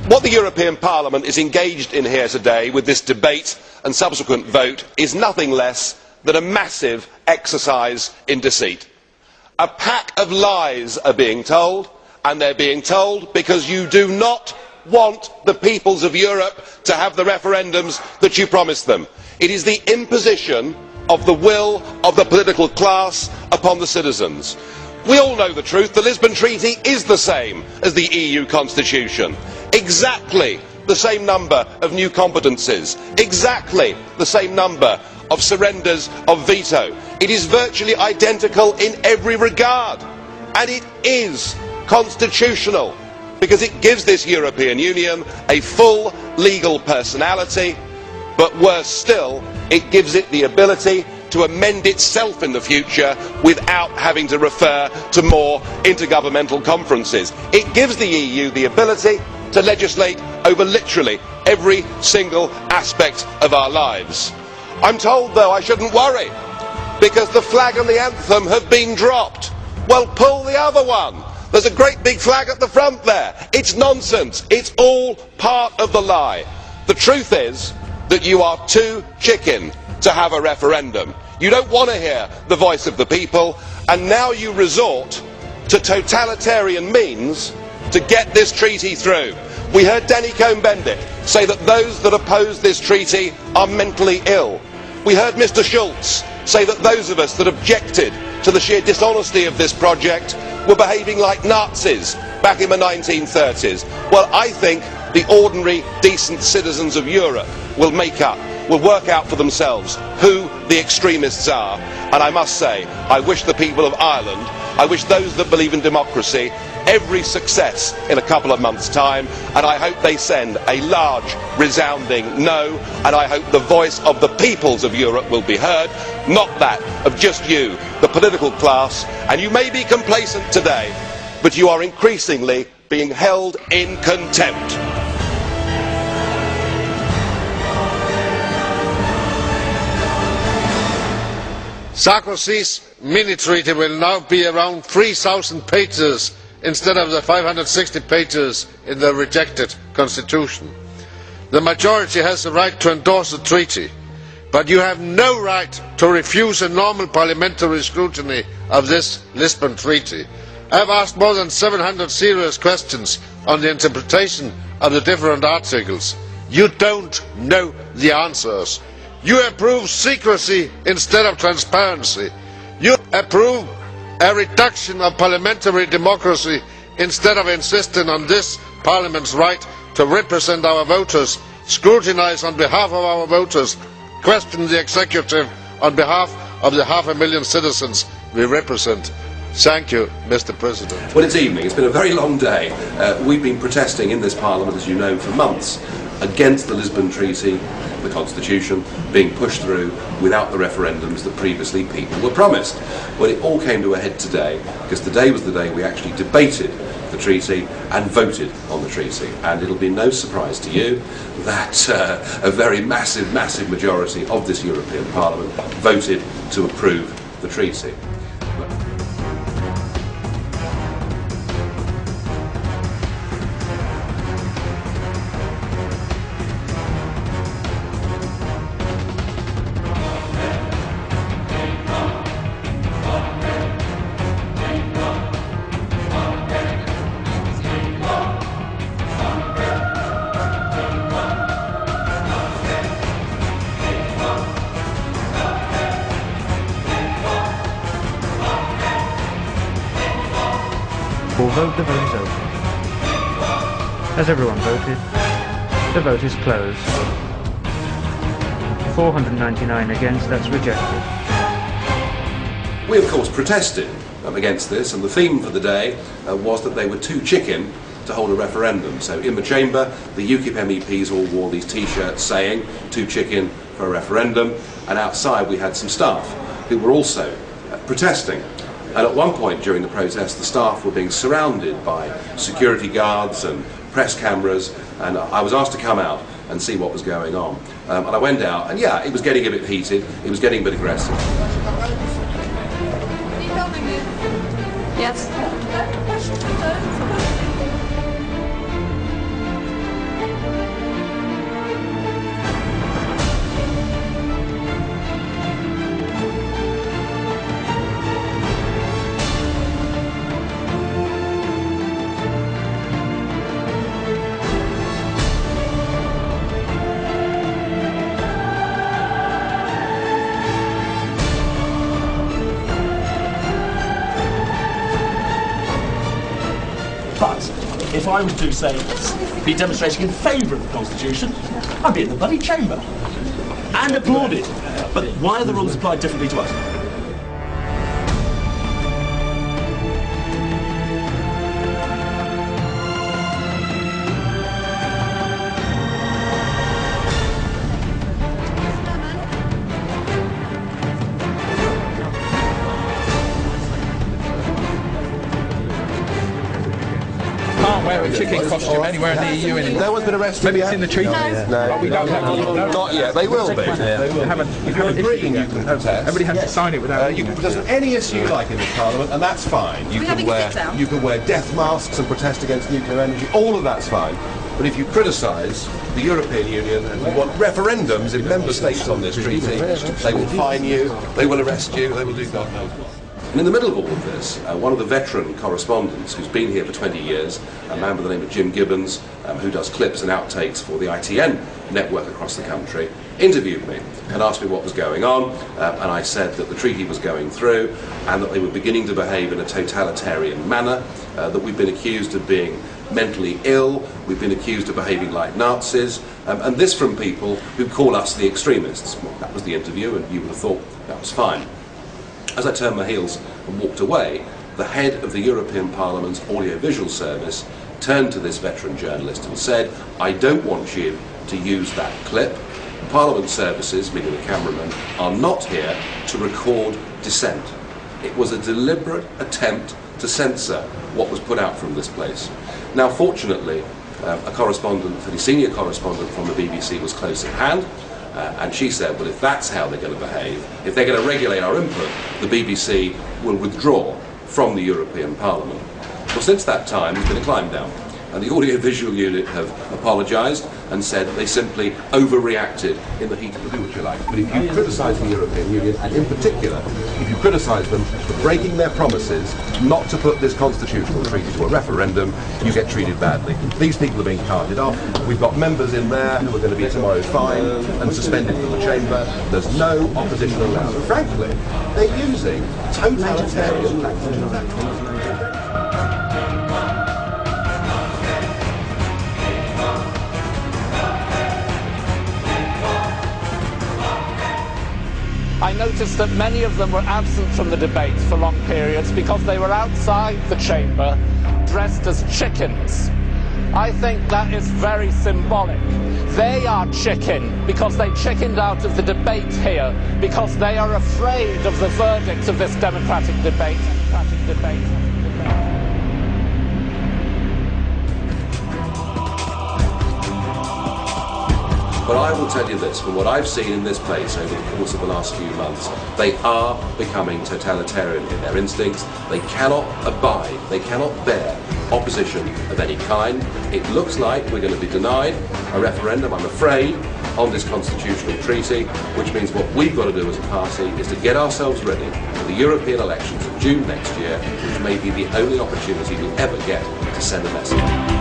What the European Parliament is engaged in here today with this debate and subsequent vote is nothing less than a massive exercise in deceit. A pack of lies are being told, and they are being told because you do not want the peoples of Europe to have the referendums that you promised them. It is the imposition of the will of the political class upon the citizens. We all know the truth. The Lisbon Treaty is the same as the EU Constitution. Exactly the same number of new competences. Exactly the same number of surrenders of veto. It is virtually identical in every regard. And it is constitutional because it gives this European Union a full legal personality, but worse still, it gives it the ability to amend itself in the future without having to refer to more intergovernmental conferences. It gives the EU the ability to legislate over literally every single aspect of our lives. I'm told, though, I shouldn't worry because the flag and the anthem have been dropped. Well, pull the other one. There's a great big flag at the front there. It's nonsense. It's all part of the lie. The truth is that you are too chicken to have a referendum. You don't want to hear the voice of the people, and now you resort to totalitarian means to get this treaty through. We heard Danny Cohn-Bendit say that those that oppose this treaty are mentally ill. We heard Mr Schulz say that those of us that objected to the sheer dishonesty of this project were behaving like Nazis back in the 1930s. Well, I think the ordinary, decent citizens of Europe will work out for themselves who the extremists are. And I must say, I wish the people of Ireland, I wish those that believe in democracy, every success in a couple of months' time, and I hope they send a large, resounding no, and I hope the voice of the peoples of Europe will be heard, not that of just you, the political class. And you may be complacent today, but you are increasingly being held in contempt. Sarkozy's mini-treaty will now be around 3,000 pages instead of the 560 pages in the rejected constitution. The majority has the right to endorse the treaty, but you have no right to refuse a normal parliamentary scrutiny of this Lisbon Treaty. I have asked more than 700 serious questions on the interpretation of the different articles. You don't know the answers. You approve secrecy instead of transparency. You approve a reduction of parliamentary democracy instead of insisting on this Parliament's right to represent our voters, scrutinise on behalf of our voters, question the executive on behalf of the 500,000 citizens we represent. Thank you, Mr. President. Well, it's evening. It's been a very long day. We've been protesting in this Parliament, as you know, for months against the Lisbon Treaty, the Constitution, being pushed through without the referendums that previously people were promised. Well, it all came to a head today, because today was the day we actually debated the treaty and voted on the treaty. And it'll be no surprise to you that a very massive majority of this European Parliament voted to approve the treaty. Vote. The vote is open. Has everyone voted? The vote is closed. 499 against, that's rejected. We of course protested against this, and the theme for the day was that they were too chicken to hold a referendum. So in the chamber, the UKIP MEPs all wore these t-shirts saying too chicken for a referendum, and outside we had some staff who were also protesting. And at one point during the protest, the staff were being surrounded by security guards and press cameras, and I was asked to come out and see what was going on. And I went out, and yeah, it was getting a bit heated, it was getting a bit aggressive. Yes. if I was to say be demonstrating in favour of the Constitution, I'd be in the bloody chamber and applauded. But why are the rules applied differently to us? Wear a chicken costume anywhere in the EU anymore. No one's been arrested Maybe yet? it's in the treaty. No. We don't have Not yet. They will be. If you're agreeing, you can protest. Everybody has to sign it without. You can protest on any issue you like in this Parliament, and that's fine. You can wear death masks and protest against nuclear energy. All of that's fine. But if you criticise the European Union and you want referendums in member states on this treaty, they will fine you, they will arrest you, they will do God knows what. And in the middle of all of this, one of the veteran correspondents who's been here for 20 years, a man by the name of Jim Gibbons, who does clips and outtakes for the ITN network across the country, interviewed me and asked me what was going on, and I said that the treaty was going through and that they were beginning to behave in a totalitarian manner, that we've been accused of being mentally ill, we've been accused of behaving like Nazis, and this from people who call us the extremists. Well, that was the interview, and you would have thought that was fine. As I turned my heels and walked away, the head of the European Parliament's audiovisual service turned to this veteran journalist and said, "I don't want you to use that clip. Parliament services, meaning the cameraman, are not here to record dissent." It was a deliberate attempt to censor what was put out from this place. Now, fortunately, a correspondent, a fairly senior correspondent from the BBC was close at hand, and she said, well, if that's how they're going to behave, if they're going to regulate our input, the BBC will withdraw from the European Parliament. Well, since that time, there's been a climb down, and the audiovisual unit have apologised and said they simply overreacted in the heat of the do what you like. But if you criticise the European Union, and in particular, if you criticise them for breaking their promises not to put this constitutional treaty to a referendum, you get treated badly. These people are being carted off. We've got members in there who are going to be tomorrow fined and suspended from the chamber. There's no opposition allowed. Frankly, they're using totalitarian tactics. I noticed that many of them were absent from the debates for long periods because they were outside the chamber dressed as chickens. I think that is very symbolic. They are chicken because they chickened out of the debate here because they are afraid of the verdict of this democratic debate. But I will tell you this, from what I've seen in this place over the course of the last few months, they are becoming totalitarian in their instincts. They cannot abide, they cannot bear opposition of any kind. It looks like we're going to be denied a referendum, I'm afraid, on this constitutional treaty, which means what we've got to do as a party is to get ourselves ready for the European elections of June next year, which may be the only opportunity we'll ever get to send a message.